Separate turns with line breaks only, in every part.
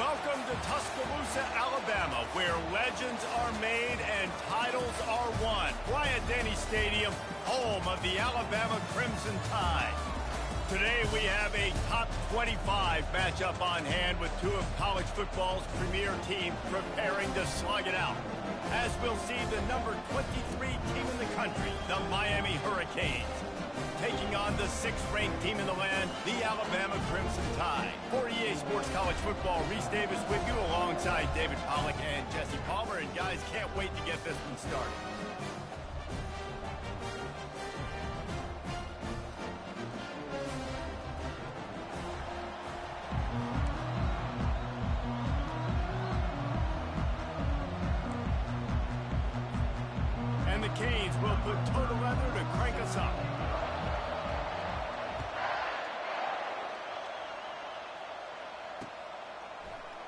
Welcome to Tuscaloosa, Alabama, where legends are made and titles are won. Bryant-Denny Stadium, home of the Alabama Crimson Tide. Today we have a top 25 matchup on hand with two of college football's premier teams preparing to slug it out. As we'll see the number 23 team in the country, the Miami Hurricanes, taking on the 6th-ranked team in the land, the Alabama Crimson Tide. For EA Sports College Football, Reese Davis with you alongside David Pollack and Jesse Palmer. And guys, can't wait to get this one started. And the Canes will put total leather to crank us up.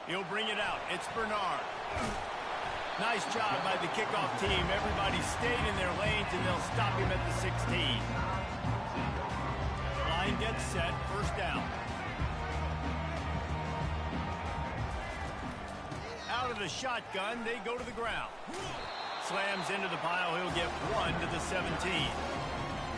He'll bring it out. It's Bernard. Nice job by the kickoff team. Everybody stayed in their lanes, and they'll stop him at the 16. Line gets set. First down. Out of the shotgun, they go to the ground. Slams into the pile. He'll get 1 to the 17.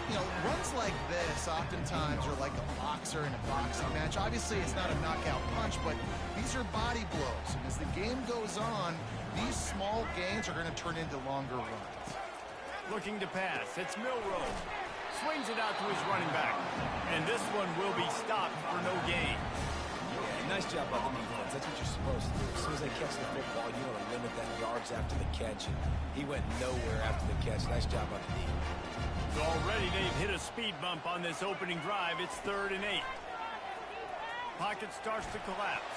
You know, runs like this oftentimes are like a boxer in a boxing match. Obviously, it's not a knockout punch, but these are body blows. And as the game goes on, these small gains are going to turn into longer runs.
Looking to pass. It's Milroe. Swings it out to his running back. And this one will be stopped for no gain.
Yeah, nice job by the defense. That's what you're supposed to do. As soon as they catch the football, you want to limit that yards after the catch. And he went nowhere after the catch. Nice job by the defense.
Already they've hit a speed bump on this opening drive. It's 3rd and 8. Pocket starts to collapse.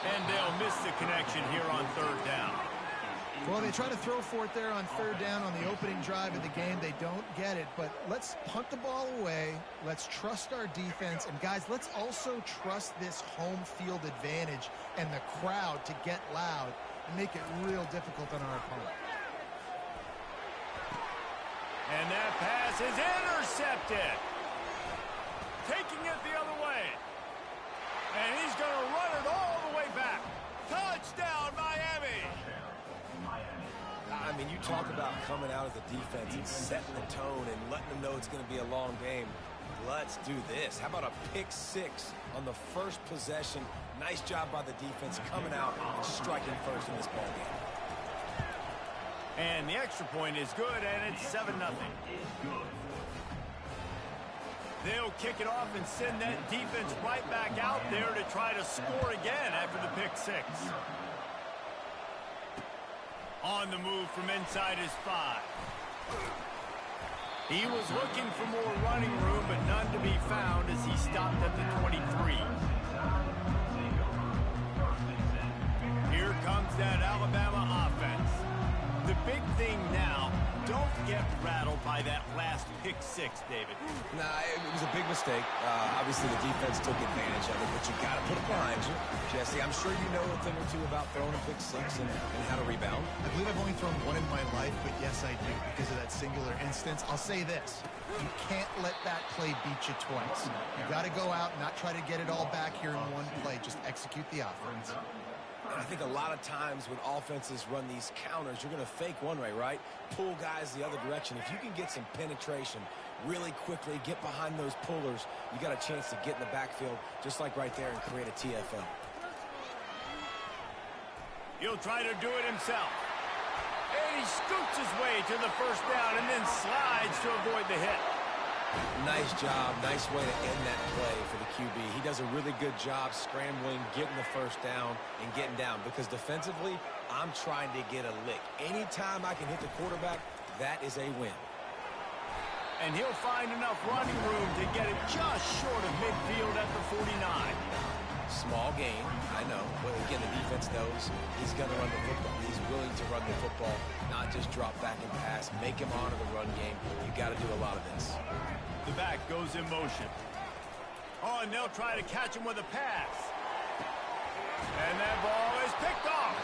And they'll miss the connection here on 3rd down.
Well, they try to throw for it there on 3rd down on the opening drive of the game. They don't get it, but let's punt the ball away. Let's trust our defense. And, guys, let's also trust this home field advantage and the crowd to get loud and make it real difficult on our opponent.
And that pass is intercepted. Taking it the other way. And he's going to run it all the way back. Touchdown, Miami.
I mean, you talk about coming out of the defense and setting the tone and letting them know it's going to be a long game. Let's do this. How about a pick 6 on the first possession? Nice job by the defense coming out and striking first in this ball game.
And the extra point is good, and it's 7-0. They'll kick it off and send that defense right back out there to try to score again after the pick 6. On the move from inside his 5. He was looking for more running room, but none to be found as he stopped at the 23. Here comes that Alabama offense. The big thing now, don't get rattled by that last pick 6, David.
Nah, it was a big mistake. Obviously, the defense took advantage of it, but you got to put it behind you. Jesse, I'm sure you know a thing or two about throwing a pick 6 and how to rebound.
I believe I've only thrown one in my life, but yes, I do because of that singular instance. I'll say this. You can't let that play beat you twice. You got to go out and not try to get it all back here in one play. Just execute the offense.
I think a lot of times when offenses run these counters, you're going to fake one way, right? Pull guys the other direction. If you can get some penetration really quickly, get behind those pullers, you got a chance to get in the backfield just like right there and create a TFL.
He'll try to do it himself. And he scoots his way to the first down and then slides to avoid the hit.
Nice job. Nice way to end that play for the QB. He does a really good job scrambling, getting the first down, and getting down. Because defensively, I'm trying to get a lick. Anytime I can hit the quarterback, that is a win.
And he'll find enough running room to get it just short of midfield at the 49.
Small gain, I know. But again, the defense knows he's going to run the football. He's willing to run the football, not just drop back and pass. Make him honor the run game. You got to do a lot of this.
The back goes in motion. Oh, and they'll try to catch him with a pass. And that ball is picked off.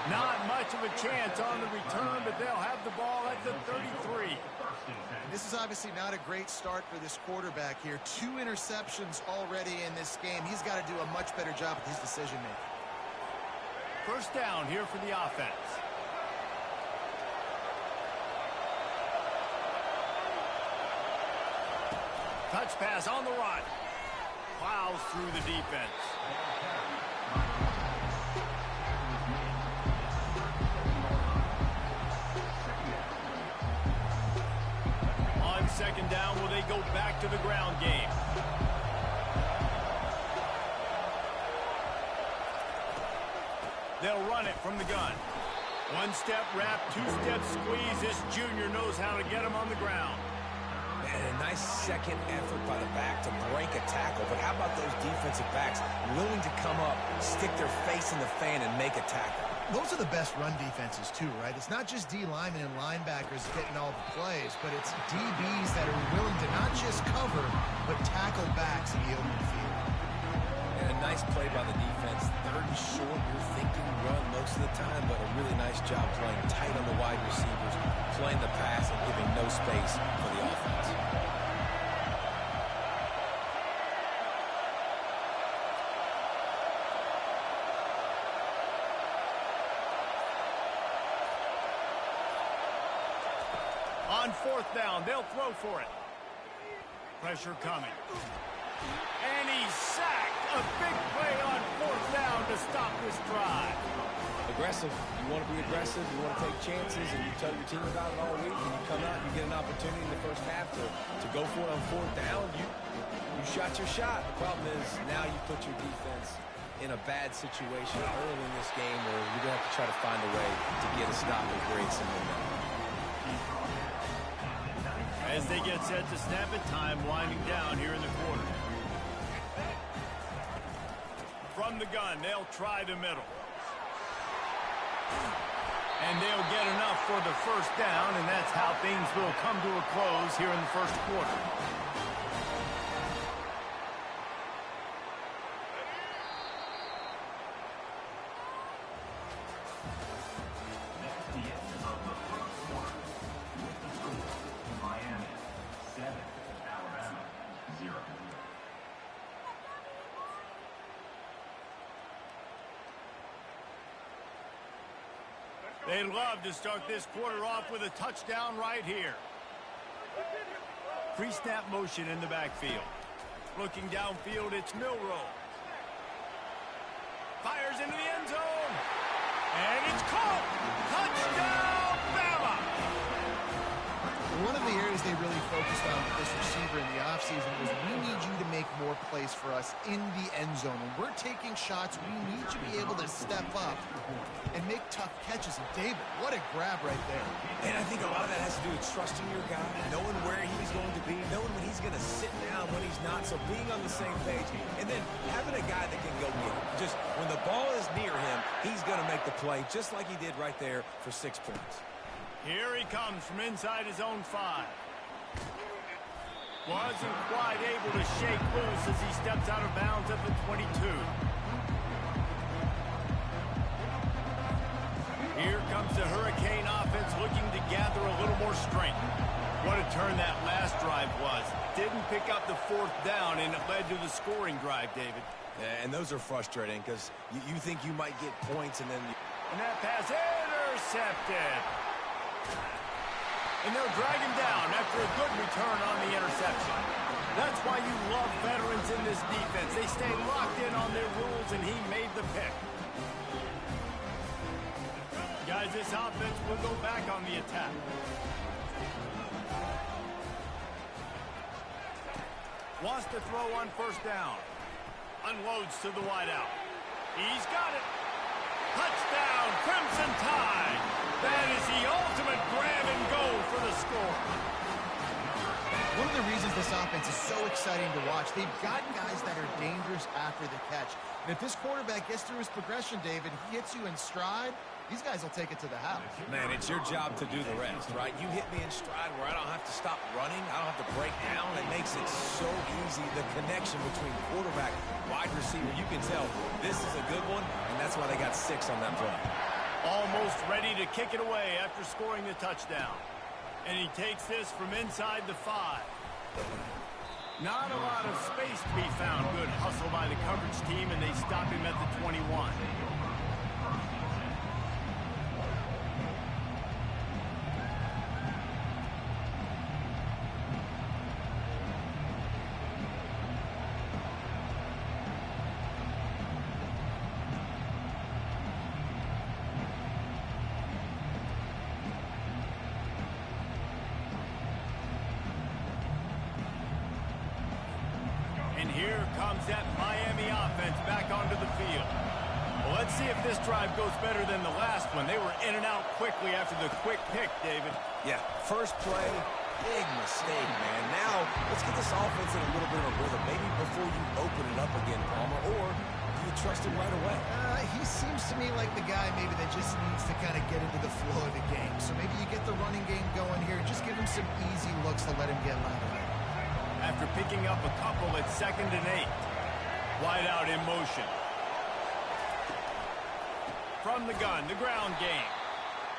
Not much of a chance on the return, but they'll have the ball at the 33.
This is obviously not a great start for this quarterback here. 2 interceptions already in this game. He's got to do a much better job with his decision-making.
First down here for the offense. Touch pass on the run. Plows through the defense. On second down, will they go back to the ground game? They'll run it from the gun. One-step wrap, two-step squeeze. This junior knows how to get him on the ground.
And a nice second effort by the back to break a tackle. But how about those defensive backs willing to come up, stick their face in the fan, and make a tackle?
Those are the best run defenses, too, right? It's not just D linemen and linebackers getting all the plays, but it's DBs that are willing to not just cover, but tackle backs in the open field.
And a nice play by the defense. Third and short, you're thinking run most of the time, but a really nice job playing tight on the wide receivers, playing the pass and giving no space for the offense.
On fourth down, they'll throw for it. Pressure coming. And he's sacked. A big play on fourth down to stop this drive.
Aggressive. You want to be aggressive. You want to take chances, and you tell your team about it all week, and you come out and you get an opportunity in the first half to go for it on fourth down. You shot your shot. The problem is now you put your defense in a bad situation early in this game where you're going to have to try to find a way to get a stop and create some momentum.
As they get set to snap it, time winding down here in the quarter. From the gun, they'll try the middle. And they'll get enough for the first down, and that's how things will come to a close here in the first quarter. They'd love to start this quarter off with a touchdown right here. Pre-snap motion in the backfield. Looking downfield, it's Milrow. Fires into the end zone. And it's caught. Touchdown, Bama!
One of the areas they really focused on with this receiver in the offseason was we need you to make more plays for us in the end zone. When we're taking shots, we need you to be able to step up and make tough catches. And David, what a grab right there.
And I think a lot of that has to do with trusting your guy, knowing where he's going to be, knowing when he's going to sit down, when he's not, so being on the same page, and then having a guy that can go get it. Just when the ball is near him, he's going to make the play, just like he did right there for 6 points.
Here he comes from inside his own 5. Wasn't quite able to shake loose as he steps out of bounds at the 22. Here comes the Hurricane offense looking to gather a little more strength. What a turn that last drive was. Didn't pick up the fourth down, and it led to the scoring drive, David.
Yeah, and those are frustrating because you think you might get points, and then...
And that pass intercepted. And they'll drag him down after a good return on the interception. That's why you love veterans in this defense. They stay locked in on their rules, and he made the pick. Guys, this offense will go back on the attack. Wants to throw on first down. Unloads to the wideout. He's got it. Touchdown, Crimson Tide. That is the ultimate grab and go for the score.
One of the reasons this offense is so exciting to watch, they've got guys that are dangerous after the catch. And if this quarterback gets through his progression, David, he hits you in stride, these guys will take it to the house.
Man, it's your job to do the rest, right? You hit me in stride where I don't have to stop running. I don't have to break down. It makes it so easy. The connection between quarterback, wide receiver, you can tell this is a good one, and that's why they got 6 on that play.
Almost ready to kick it away after scoring the touchdown. And he takes this from inside the 5. Not a lot of space to be found. Good hustle by the coverage team, and they stop him at the 21. Here comes that Miami offense back onto the field. Well, let's see if this drive goes better than the last one. They were in and out quickly after the quick pick, David.
Yeah, first play, big mistake, man. Now, let's get this offense in a little bit of a rhythm. Maybe before you open it up again, Palmer, or do you trust him right away?
He seems to me like the guy maybe that just needs to kind of get into the flow of the game. So maybe you get the running game going here and just give him some easy looks to let him get lateral.
After picking up a couple at 2nd and 8. Wide out in motion. From the gun, the ground game.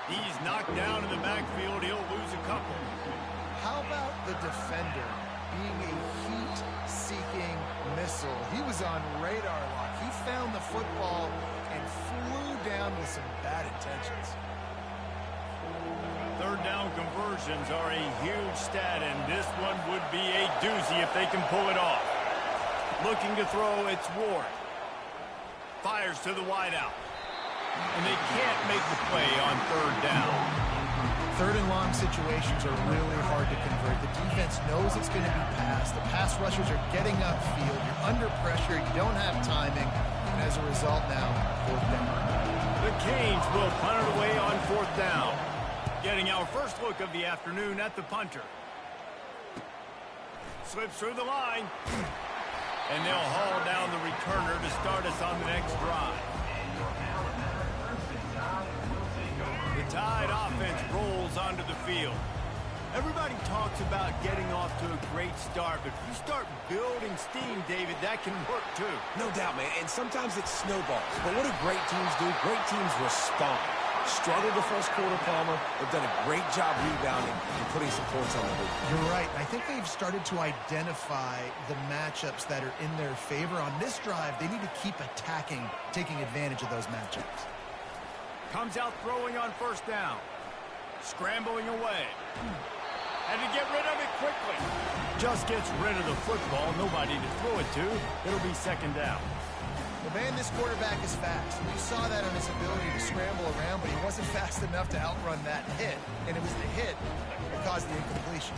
He's knocked down in the backfield. He'll lose a couple.
How about the defender being a heat-seeking missile? He was on radar lock. He found the football and flew down with some bad intentions.
Third down conversions are a huge stat, and this one would be a doozy if they can pull it off. Looking to throw, it's Ward. Fires to the wideout. And they can't make the play on 3rd down.
3rd and long situations are really hard to convert. The defense knows it's going to be passed. The pass rushers are getting upfield. You're under pressure. You don't have timing. And as a result now, 4th down.
The Canes will punt it away on 4th down. Getting our first look of the afternoon at the punter. Slips through the line. And they'll haul down the returner to start us on the next drive. The Tide offense rolls onto the field. Everybody talks about getting off to a great start, but if you start building steam, David, that can work too.
No doubt, man, and sometimes it snowballs. But what do great teams do? Great teams respond. Struggled the first quarter, Palmer. They've done a great job rebounding and putting some points on the board.
You're right. I think they've started to identify the matchups that are in their favor. On this drive, they need to keep attacking, taking advantage of those matchups.
Comes out throwing on 1st down. Scrambling away. And to get rid of it quickly. Just gets rid of the football. Nobody to throw it to. It'll be 2nd down.
Well, man, this quarterback is fast. You saw that on his ability to scramble around, but he wasn't fast enough to outrun that hit. And it was the hit that caused the incompletion.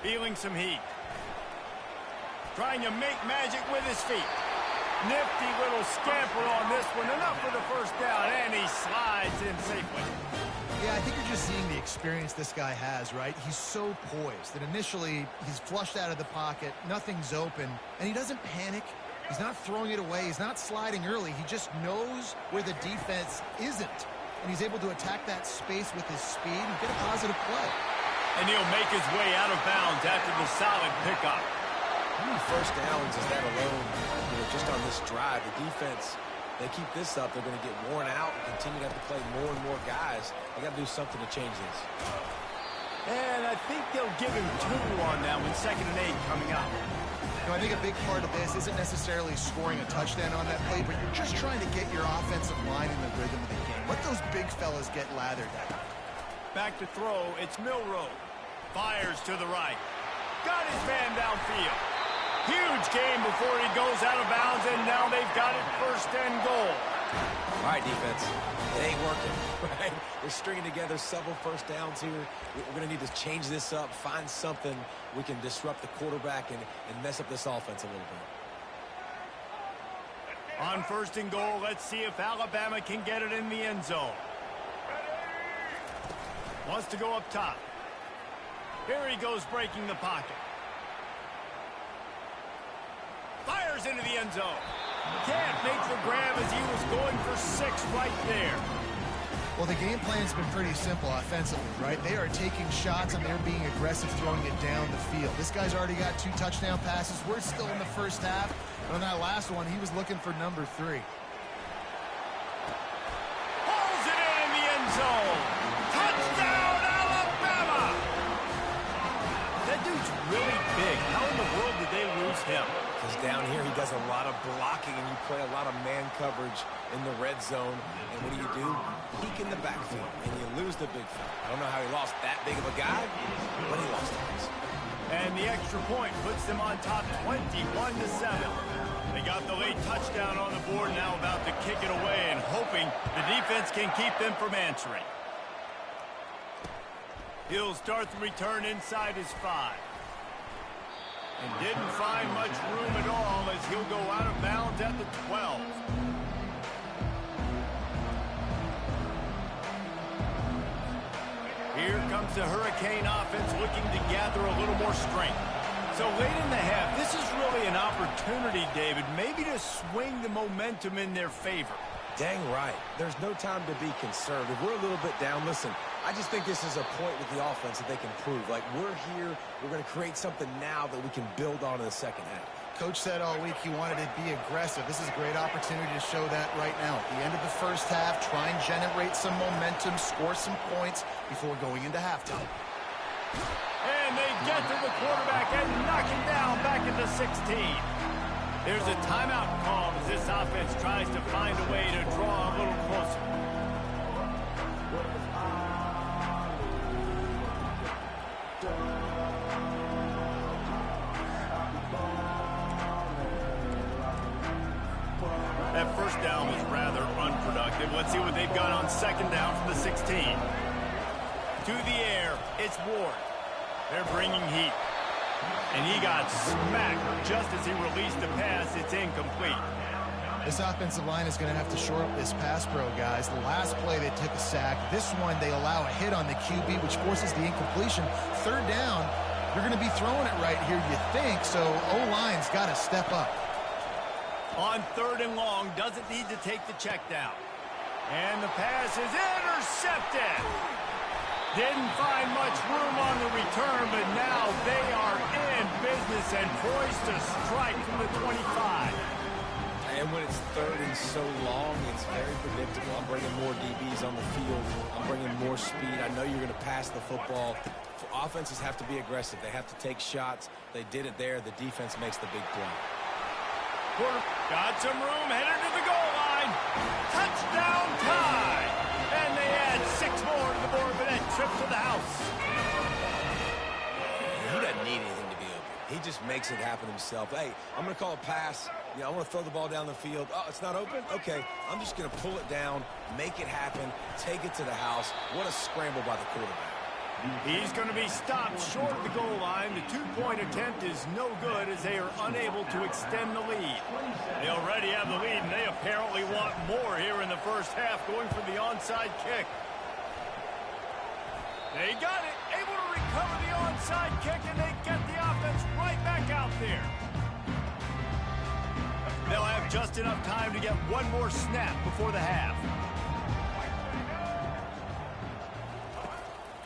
Feeling some heat. Trying to make magic with his feet. Nifty little scamper on this one. Enough for the 1st down, and he slides in safely.
Yeah, I think you're just seeing the experience this guy has, right? He's so poised that initially he's flushed out of the pocket, nothing's open, and he doesn't panic. He's not throwing it away. He's not sliding early. He just knows where the defense isn't, and he's able to attack that space with his speed and get a positive play.
And he'll make his way out of bounds after the solid pickup.
How many 1st downs is that alone? Just on this drive, the defense, they keep this up, they're going to get worn out and continue to have to play more and more guys. They got to do something to change this.
And I think they'll give him 2 on that one. 2nd and 8 coming up.
You know, I think a big part of this isn't necessarily scoring a touchdown on that play, but you're just trying to get your offensive line in the rhythm of the game. Let those big fellas get lathered at.
Back to throw, it's Milroe. Fires to the right. Got his man downfield. Huge game before he goes out of bounds, and now they've got it 1st and goal.
All right, defense. It ain't working, right? We're stringing together several 1st downs here. We're going to need to change this up, find something we can disrupt the quarterback and mess up this offense a little bit.
On 1st and goal, let's see if Alabama can get it in the end zone. Wants to go up top. Here he goes breaking the pocket. Fires into the end zone. Can't make the grab as he was going for 6 right there.
Well, the game plan's been pretty simple offensively, right? They are taking shots and they're being aggressive throwing it down the field. This guy's already got 2 touchdown passes. We're still in the 1st half. But on that last one, he was looking for number 3.
Pulls it in the end zone. Touchdown, Alabama! That dude's really big. How in the world did they lose him?
Because down here he does a lot of blocking and you play a lot of man coverage in the red zone. And what do? Peek in the backfield and you lose the big fella. I don't know how he lost that big of a guy, but he lost it.
And the extra point puts them on top 21-7. They got the late touchdown on the board, now about to kick it away and hoping the defense can keep them from answering. He'll start the return inside his 5. And didn't find much room at all as he'll go out of bounds at the 12. Here comes the Hurricane offense looking to gather a little more strength. So late in the half, this is really an opportunity, David, maybe to swing the momentum in their favor.
Dang right. There's no time to be conservative. We're a little bit down. Listen, I just think this is a point with the offense that they can prove. Like, we're here, we're going to create something now that we can build on in the second half.
Coach said all week he wanted to be aggressive. This is a great opportunity to show that right now. At the end of the first half, try and generate some momentum, score some points before going into halftime.
And they get to the quarterback and knock him down back at the 16. There's a timeout call as this offense tries to find a way to draw a little closer. That first down was rather unproductive. Let's see what they've got on second down from the 16. To the air, it's Ward. They're bringing heat. And he got smacked just as he released the pass. It's incomplete.
This offensive line is going to have to shore up this pass pro, guys. The last play they took a sack. This one they allow a hit on the QB, which forces the incompletion. Third down, you're going to be throwing it right here, you think. So O-line's got to step up.
On third and long, doesn't need to take the check down. And the pass is intercepted. Didn't find much room on the return, but now they are in business and poised to strike from the 25.
And when it's third and so long, it's very predictable. I'm bringing more DBs on the field. I'm bringing more speed. I know you're going to pass the football. Offenses have to be aggressive. They have to take shots. They did it there. The defense makes the big play.
Got some room, headed to the goal line. Touchdown tie. And they add 6 more to the board for that trip to the house.
He doesn't need anything to be open. He just makes it happen himself. Hey, I'm going to call a pass. You know, I want to throw the ball down the field. Oh, it's not open? Okay, I'm just going to pull it down, make it happen, take it to the house. What a scramble by the quarterback.
He's going to be stopped short of the goal line. The 2-point attempt is no good as they are unable to extend the lead. They already have the lead, and they apparently want more here in the first half, going for the onside kick. They got it, able to recover the onside kick, and they get the offense right back out there. They'll have just enough time to get one more snap before the half.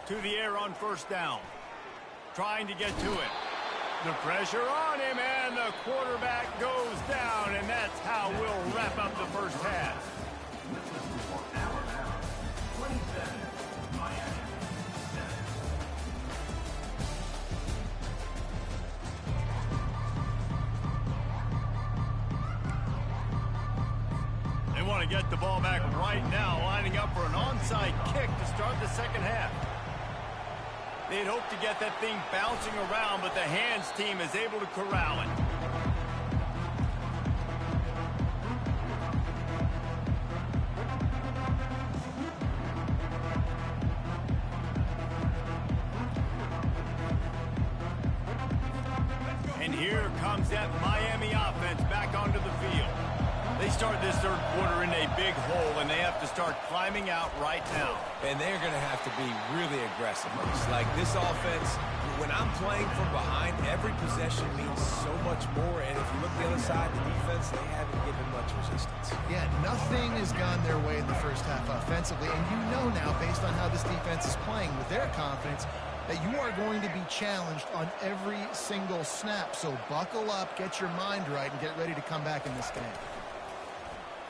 To the air on first down. Trying to get to it. The pressure on him, and the quarterback goes down, and that's how we'll wrap up the first half. They want to get the ball back right now, lining up for an onside kick to start the second half. They'd hoped to get that thing bouncing around, but the hands team is able to corral it. And here comes that Miami offense back onto the field. They start this third quarter in a big hole, and they have to start climbing out right now.
And they're going to have to be really aggressive. It's like this offense, when I'm playing from behind, every possession means so much more. And if you look the other side, the defense, they haven't given much resistance.
Yeah, nothing has gone their way in the first half offensively. And you know now, based on how this defense is playing with their confidence, that you are going to be challenged on every single snap. So buckle up, get your mind right, and get ready to come back in this game.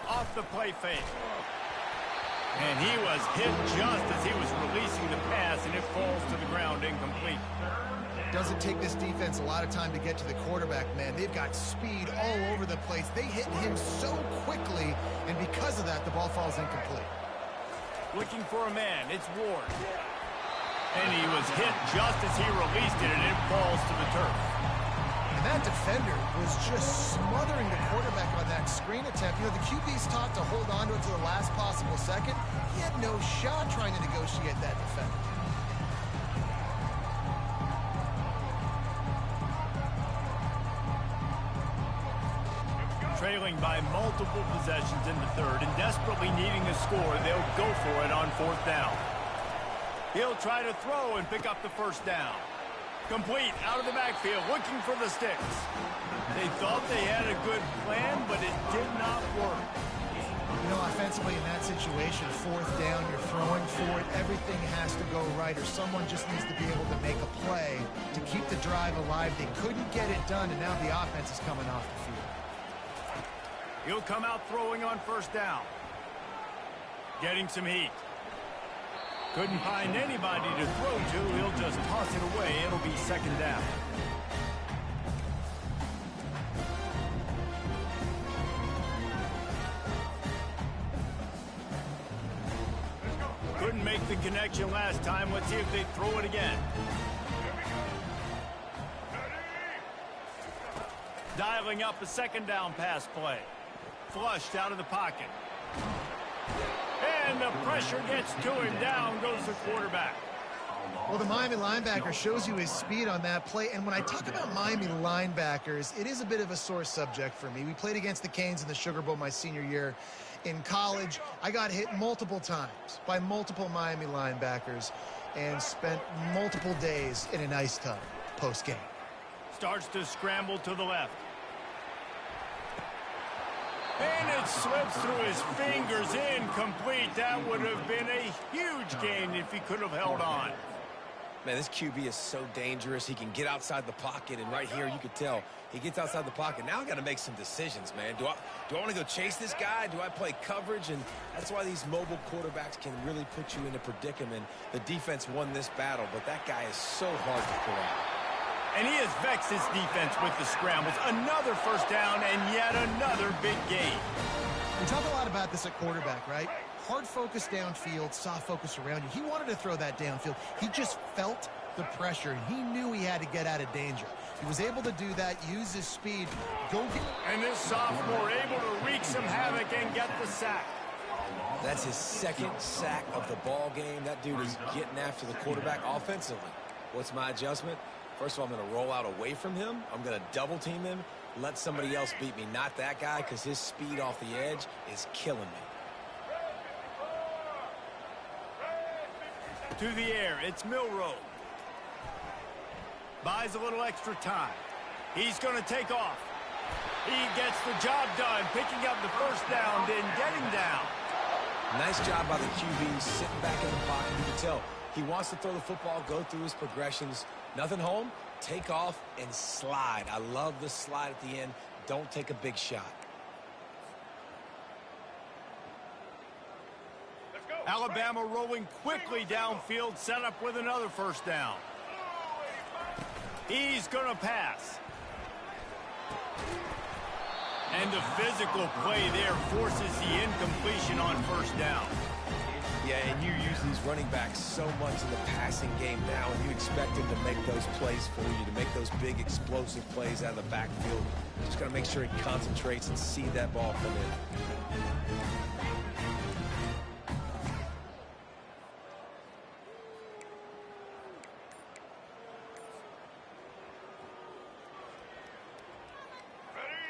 Off the play fake. And he was hit just as he was releasing the pass, and it falls to the ground incomplete.
Doesn't take this defense a lot of time to get to the quarterback, man. They've got speed all over the place. They hit him so quickly, and because of that, the ball falls incomplete.
Looking for a man. It's Ward. And he was hit just as he released it, and it falls to the turf.
And that defender was just smothering the quarterback on that screen attempt. You know, the QB's taught to hold on to it to the last possible second. He had no shot trying to negotiate that defender.
trailing by multiple possessions in the third and desperately needing a score, they'll go for it on fourth down. He'll try to throw and pick up the first down. Complete out of the backfield, looking for the sticks. They thought they had a good plan, but it did not work.
You know, offensively in that situation, fourth down, you're throwing for it. Everything has to go right, or someone just needs to be able to make a play to keep the drive alive. They couldn't get it done, and now the offense is coming off the field.
He'll come out throwing on first down. Getting some heat. Couldn't find anybody to throw to. He'll just toss it away. It'll be second down. Couldn't make the connection last time. Let's see if they throw it again. Dialing up a second down pass play. Flushed out of the pocket. And the pressure gets to him. Down goes the quarterback.
Well, the Miami linebacker shows you his speed on that play. And when I talk about Miami linebackers, it is a bit of a sore subject for me. We played against the Canes in the Sugar Bowl my senior year in college. I got hit multiple times by multiple Miami linebackers and spent multiple days in an ice tub post-game.
Starts to scramble to the left. And it slips through his fingers, incomplete. That would have been a huge gain if he could have held on.
Man, this QB is so dangerous. He can get outside the pocket, and right here you could tell he gets outside the pocket. Now I got to make some decisions, man. Do I want to go chase this guy? Do I play coverage? And that's why these mobile quarterbacks can really put you in a predicament. The defense won this battle, but that guy is so hard to corral.
And he has vexed his defense with the scrambles. Another first down and yet another big gain.
We talk a lot about this at quarterback, right? Hard focus downfield, soft focus around you. He wanted to throw that downfield. He just felt the pressure. He knew he had to get out of danger. He was able to do that, use his speed, go get...
And this sophomore able to wreak some havoc and get the sack.
That's his second sack of the ball game. That dude is getting after the quarterback offensively. What's my adjustment? First of all, I'm going to roll out away from him. I'm going to double team him, let somebody else beat me, not that guy, because his speed off the edge is killing me.
To the air, it's Milroe. Buys a little extra time. He's going to take off. He gets the job done, picking up the first down, then getting down.
Nice job by the QB, sitting back in the pocket. You can tell he wants to throw the football, go through his progressions. Nothing home, take off and slide. I love the slide at the end. Don't take a big shot.
Alabama rolling quickly downfield, set up with another first down. He's going to pass. And the physical play there forces the incompletion on first down.
Yeah, and you use these running backs so much in the passing game now, and you expect them to make those plays for you, to make those big explosive plays out of the backfield. Just got to make sure he concentrates and see that ball come in.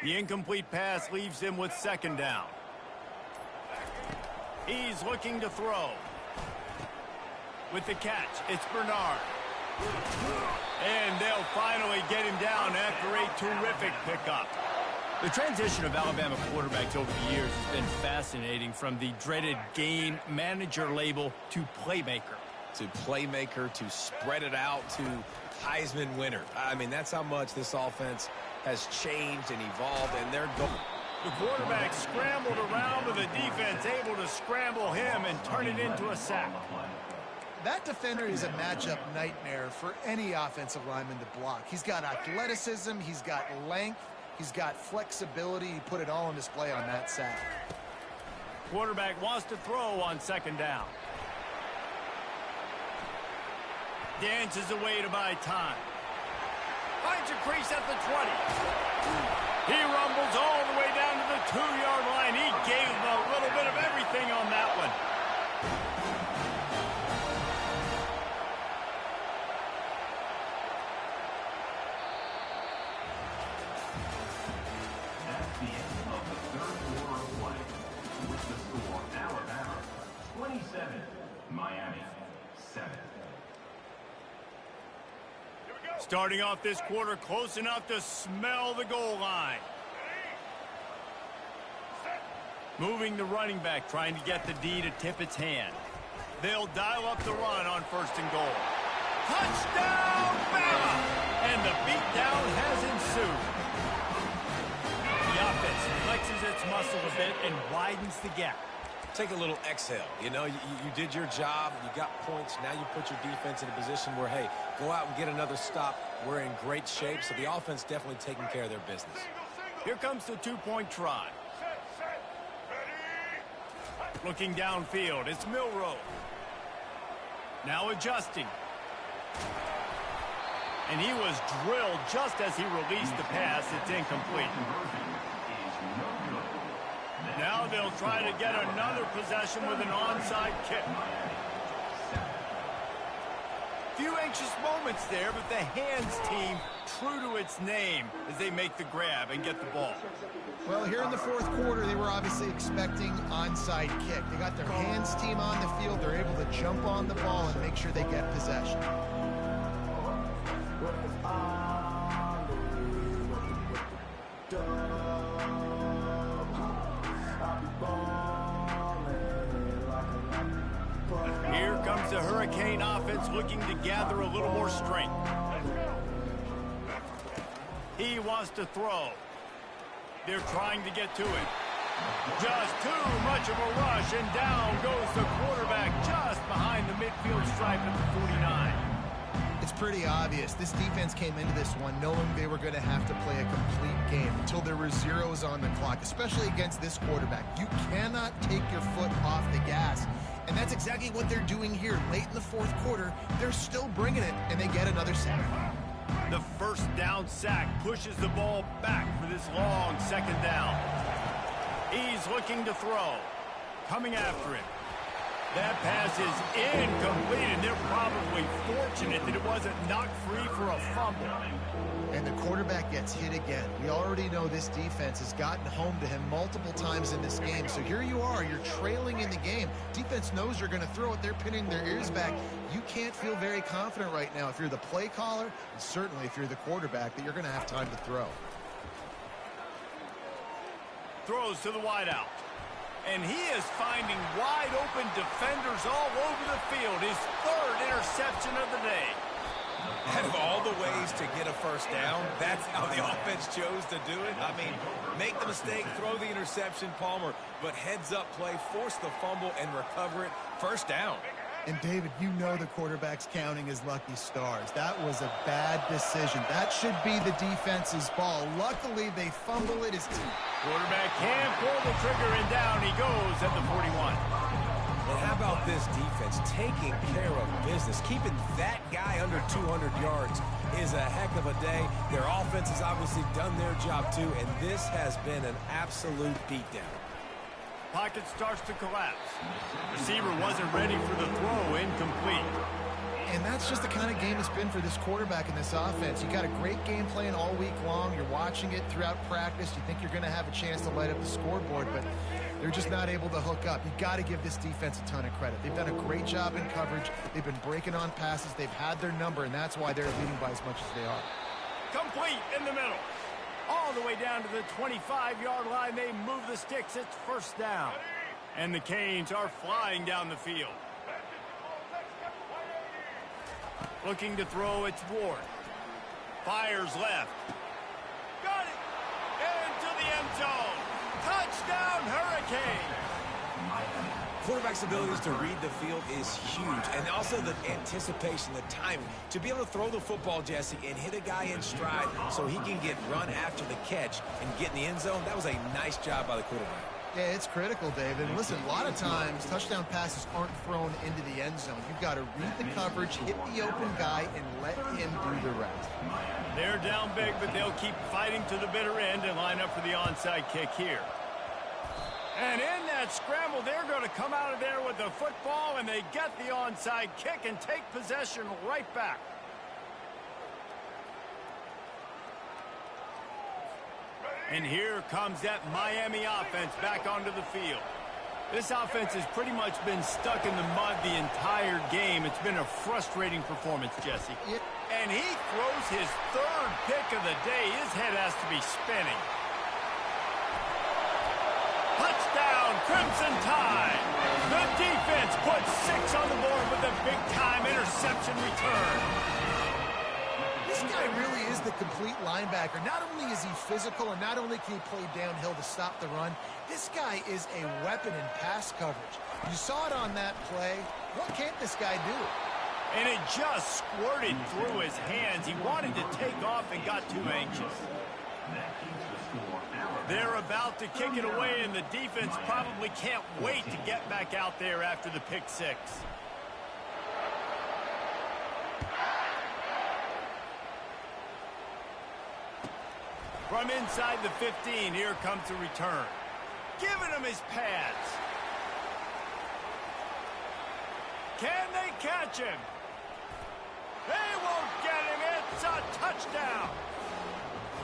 The incomplete pass leaves him with second down. He's looking to throw. With the catch, it's Bernard. And they'll finally get him down after a terrific pickup. The transition of Alabama quarterbacks over the years has been fascinating, from the dreaded game manager label to playmaker.
To playmaker, to spread it out, to Heisman winner. I mean, that's how much this offense has changed and evolved, and they're going.
The quarterback scrambled around to the defense, able to scramble him and turn it into a sack.
That defender is a matchup nightmare for any offensive lineman to block. He's got athleticism, he's got length, he's got flexibility. He put it all on display on that sack.
Quarterback wants to throw on second down. Dances away to buy time. Finds a crease at the 20. He rumbles all the way down to the 2-yard line. He gave a little bit of everything on that one. Starting off this quarter close enough to smell the goal line. Moving the running back, trying to get the D to tip its hand. They'll dial up the run on 1st and goal. Touchdown, Bama! And the beatdown has ensued. The offense flexes its muscle a bit and widens the gap.
Take a little exhale. You know, you did your job. You got points. Now you put your defense in a position where, hey, go out and get another stop. We're in great shape, so the offense definitely taking care of their business.
Here comes the 2-point try. Looking downfield, it's Milroe. Now adjusting. And he was drilled just as he released the pass. It's incomplete. Now they'll try to get another possession with an onside kick. Few anxious moments there, but the hands team true to its name as they make the grab and get the ball.
Well, here in the 4th quarter, they were obviously expecting onside kick. They got their hands team on the field. They're able to jump on the ball and make sure they get possession.
Here comes the Hurricane offense looking to gather a little more strength. He wants to throw. They're trying to get to it. Just too much of a rush, and down goes the quarterback just behind the midfield stripe at the 49.
It's pretty obvious. This defense came into this one knowing they were going to have to play a complete game until there were zeros on the clock, especially against this quarterback. You cannot take your foot off the gas. And that's exactly what they're doing here. Late in the 4th quarter, they're still bringing it, and they get another sack.
The 1st down sack pushes the ball back for this long 2nd down. He's looking to throw. Coming after him. That pass is incomplete, and they're probably fortunate that it wasn't knocked free for a fumble.
And the quarterback gets hit again. We already know this defense has gotten home to him multiple times in this game. So here you are, you're trailing in the game. Defense knows you're going to throw it. They're pinning their ears back. You can't feel very confident right now if you're the play caller, and certainly if you're the quarterback, that you're going to have time to throw.
Throws to the wideout. And he is finding wide-open defenders all over the field. His 3rd interception of the day.
Out of all the ways to get a 1st down, that's how the offense chose to do it. I mean, make the mistake, throw the interception, Palmer, but heads-up play, force the fumble, and recover it. 1st down.
And, David, you know the quarterback's counting his lucky stars. That was a bad decision. That should be the defense's ball. Luckily, they fumble it. His team.
Quarterback can't pull the trigger, and down he goes at the 41.
And how about this defense taking care of business? Keeping that guy under 200 yards is a heck of a day. Their offense has obviously done their job, too, and this has been an absolute beatdown.
Pocket starts to collapse. Receiver wasn't ready for the throw, incomplete.
And that's just the kind of game it's been for this quarterback in this offense. You got a great game plan all week long. You're watching it throughout practice. You think you're going to have a chance to light up the scoreboard, but they're just not able to hook up. You got to give this defense a ton of credit. They've done a great job in coverage. They've been breaking on passes. They've had their number, and that's why they're leading by as much as they are.
Complete in the middle. All the way down to the 25-yard line. They move the sticks. It's 1st down. And the Canes are flying down the field. Looking to throw, it's Ward. Fires left. Got it. Into the end zone. Touchdown, Hurricane.
Quarterback's abilities to read the field is huge, and also the anticipation, the timing. To be able to throw the football, Jesse, and hit a guy in stride so he can get run after the catch and get in the end zone, that was a nice job by the quarterback.
Yeah, it's critical, David. And listen, a lot of times touchdown passes aren't thrown into the end zone. You've got to read the coverage, hit the open guy, and let him do the rest.
They're down big, but they'll keep fighting to the bitter end and line up for the onside kick here. And in that scramble, they're going to come out of there with the football, and they get the onside kick and take possession right back. And here comes that Miami offense back onto the field. This offense has pretty much been stuck in the mud the entire game. It's been a frustrating performance, Jesse.
Yeah.
And he throws his third pick of the day. His head has to be spinning. Touchdown, Crimson Tide. The defense puts 6 on the board with a big-time interception return.
This guy really is the complete linebacker. Not only is he physical and not only can he play downhill to stop the run, this guy is a weapon in pass coverage. You saw it on that play. What can't this guy do?
And it just squirted through his hands. He wanted to take off and got too anxious. They're about to kick it away, and the defense probably can't wait to get back out there after the pick 6. From inside the 15, here comes the return. Giving him his pads. Can they catch him? They won't get him. It's a touchdown.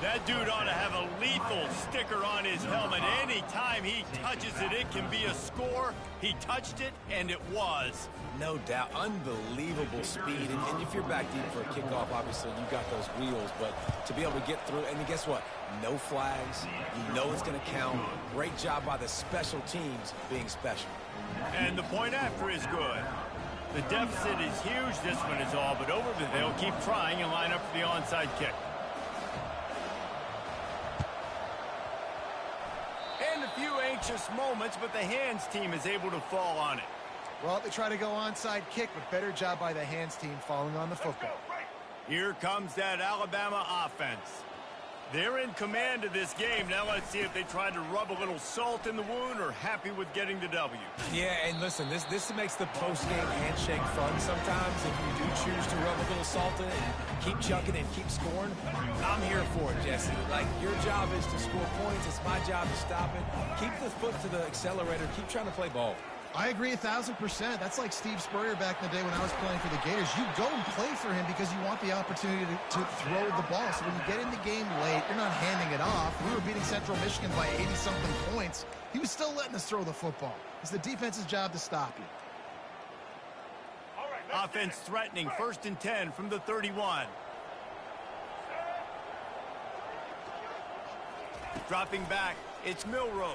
That dude ought to have a lethal sticker on his helmet. Anytime he touches it, it can be a score. He touched it, and it was.
No doubt. Unbelievable speed. And if you're back deep for a kickoff, obviously you got those wheels. But to be able to get through, and guess what? No flags. You know it's going to count. Great job by the special teams being special.
And the point after is good. The deficit is huge. This one is all but over, but they'll keep trying and line up for the onside kick. And a few anxious moments, but the hands team is able to fall on it.
Well, they try to go onside kick, but better job by the hands team falling on the football.
Here comes that Alabama offense. They're in command of this game. Now let's see if they try to rub a little salt in the wound or happy with getting the W.
Yeah, and listen, this makes the post-game handshake fun sometimes. If you do choose to rub a little salt in it and keep chucking and keep scoring, I'm here for it, Jesse. Like, your job is to score points. It's my job to stop it. Keep the foot to the accelerator. Keep trying to play ball.
I agree 1,000%. That's like Steve Spurrier back in the day when I was playing for the Gators. You go and play for him because you want the opportunity to throw the ball. So when you get in the game late, you're not handing it off. We were beating Central Michigan by 80-something points. He was still letting us throw the football. It's the defense's job to stop you.
Offense threatening, 1st and 10 from the 31. Dropping back, it's Milroe.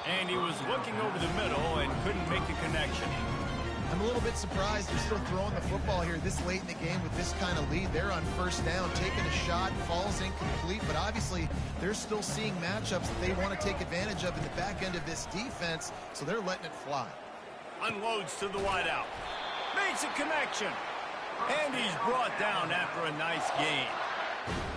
And he was looking over the middle and couldn't make the connection.
I'm a little bit surprised they're still throwing the football here this late in the game with this kind of lead. They're on 1st down, taking a shot, falls incomplete, but obviously they're still seeing matchups that they want to take advantage of in the back end of this defense, so they're letting it fly.
Unloads to the wideout. Makes a connection. And he's brought down after a nice gain.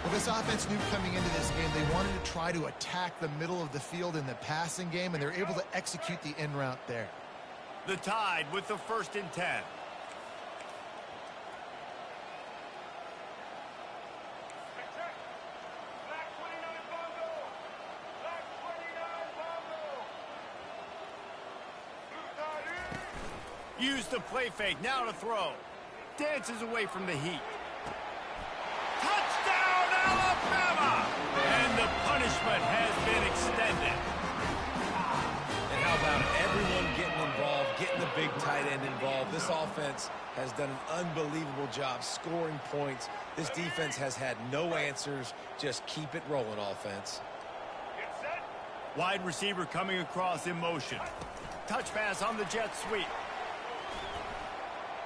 Well, this offense knew coming into this game they wanted to try to attack the middle of the field in the passing game, and they're able to execute the in route there.
The Tide with the 1st and 10. Use the play fake, now to throw. Dances away from the heat. Touchdown, Alabama! And the punishment has been extended.
And how about it? Everyone getting involved, getting the big tight end involved. This offense has done an unbelievable job scoring points. This defense has had no answers. Just keep it rolling, offense.
Wide receiver coming across in motion. Touch pass on the jet sweep.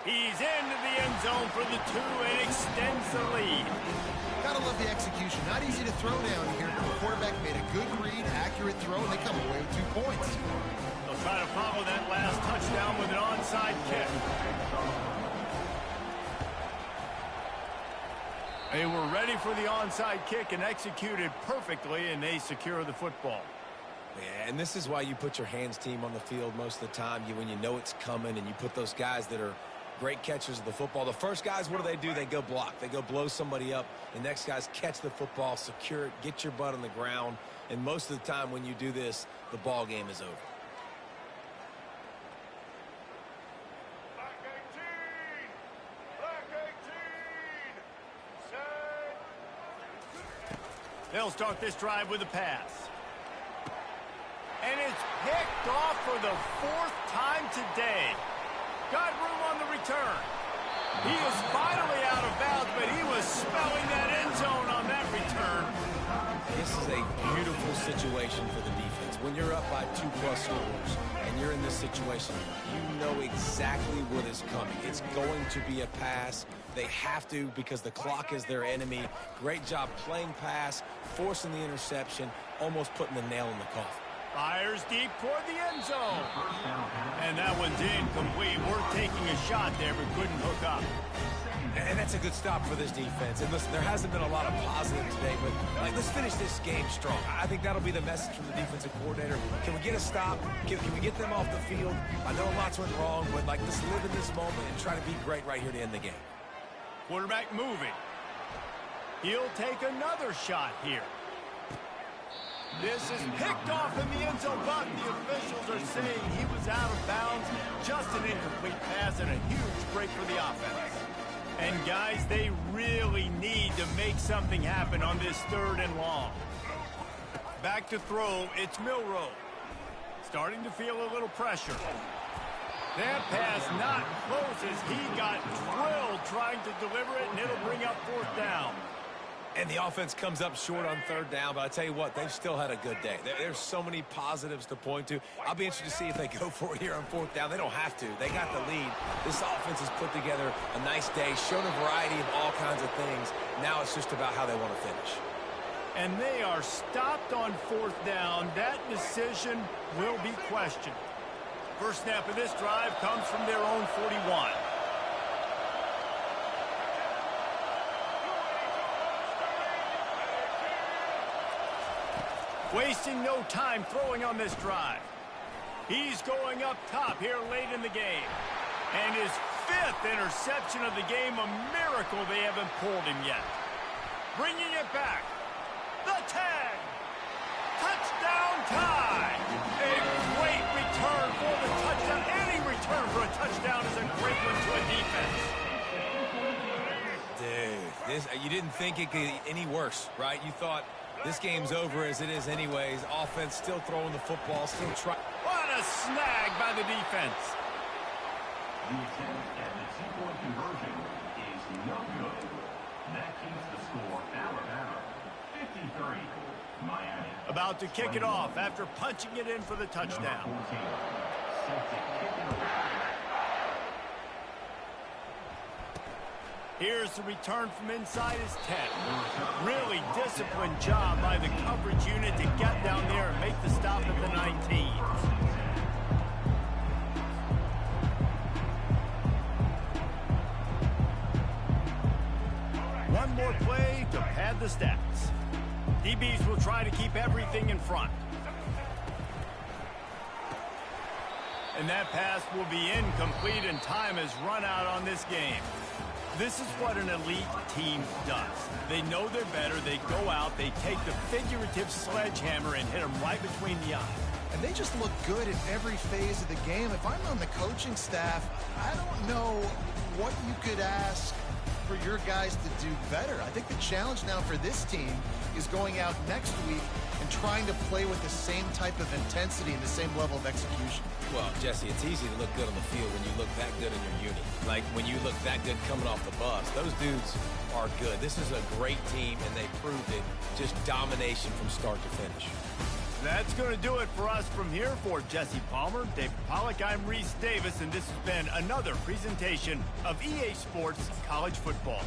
He's into the end zone for the 2 and extends the lead.
Gotta love the execution. Not easy to throw down here. The quarterback made a good read, accurate throw, and they come away with 2 points.
They'll try to follow that last touchdown with an onside kick. They were ready for the onside kick and executed perfectly, and they secure the football.
Yeah, and this is why you put your hands team on the field most of the time. When you know it's coming, and you put those guys that are great catchers of the football. The first guys, what do? They go block. They go blow somebody up. The next guys catch the football, secure it, get your butt on the ground. And most of the time when you do this, the ball game is over.
They'll start this drive with a pass. And it's picked off for the 4th time today. Got room on the return. He is finally out of bounds, but he was smelling that end zone on that return.
This is a beautiful situation for the defense. When you're up by 2+ scores and you're in this situation, you know exactly what is coming. It's going to be a pass. They have to because the clock is their enemy. Great job playing pass, forcing the interception, almost putting the nail in the coffin.
Fires deep toward the end zone. And that one's incomplete. We're taking a shot there, but couldn't hook up.
And that's a good stop for this defense. And listen, there hasn't been a lot of positive today, but let's finish this game strong. I think that'll be the message from the defensive coordinator. Can we get a stop? Can we get them off the field? I know lots went wrong, but let's live in this moment and try to be great right here to end the game.
Quarterback moving. He'll take another shot here. This is picked off in the end zone, but the officials are saying he was out of bounds. Just an incomplete pass and a huge break for the offense. And guys, they really need to make something happen on this 3rd and long. Back to throw, it's Milroe. Starting to feel a little pressure. That pass not close as he got drilled trying to deliver it, and it'll bring up 4th down.
And the offense comes up short on 3rd down, but I tell you what, they've still had a good day. There's so many positives to point to. I'll be interested to see if they go for it here on 4th down. They don't have to. They got the lead. This offense has put together a nice day, shown a variety of all kinds of things. Now it's just about how they want to finish.
And they are stopped on 4th down. That decision will be questioned. First snap of this drive comes from their own 41. Wasting no time throwing on this drive. He's going up top here late in the game. And his 5th interception of the game, a miracle they haven't pulled him yet. Bringing it back. The tag. Touchdown tie. A great return for the touchdown. Any return for a touchdown is a great one to a defense.
Dude, you didn't think it could get any worse, right? You thought this game's over as it is anyways. Offense still throwing the football, still trying.
What a snag by the defense.
The attempt at the 2-point conversion is no good. That keeps the score Alabama 53, Miami.
About to kick it off after punching it in for the touchdown.
Number 14, set to kick it away.
Here's the return from inside his 10. Really disciplined job by the coverage unit to get down there and make the stop at the 19. One more play to pad the stats. DBs will try to keep everything in front. And that pass will be incomplete, and time has run out on this game. This is what an elite team does. They know they're better. They go out. They take the figurative sledgehammer and hit them right between the eyes.
And they just look good in every phase of the game. If I'm on the coaching staff, I don't know what you could ask for your guys to do better. I think the challenge now for this team is going out next week and trying to play with the same type of intensity and the same level of execution.
Well, Jesse, it's easy to look good on the field when you look that good in your unit. Like when you look that good coming off the bus. Those dudes are good. This is a great team, and they proved it. Just domination from start to finish.
That's going to do it for us from here. For Jesse Palmer, David Pollack, I'm Reese Davis, and this has been another presentation of EA Sports College Football.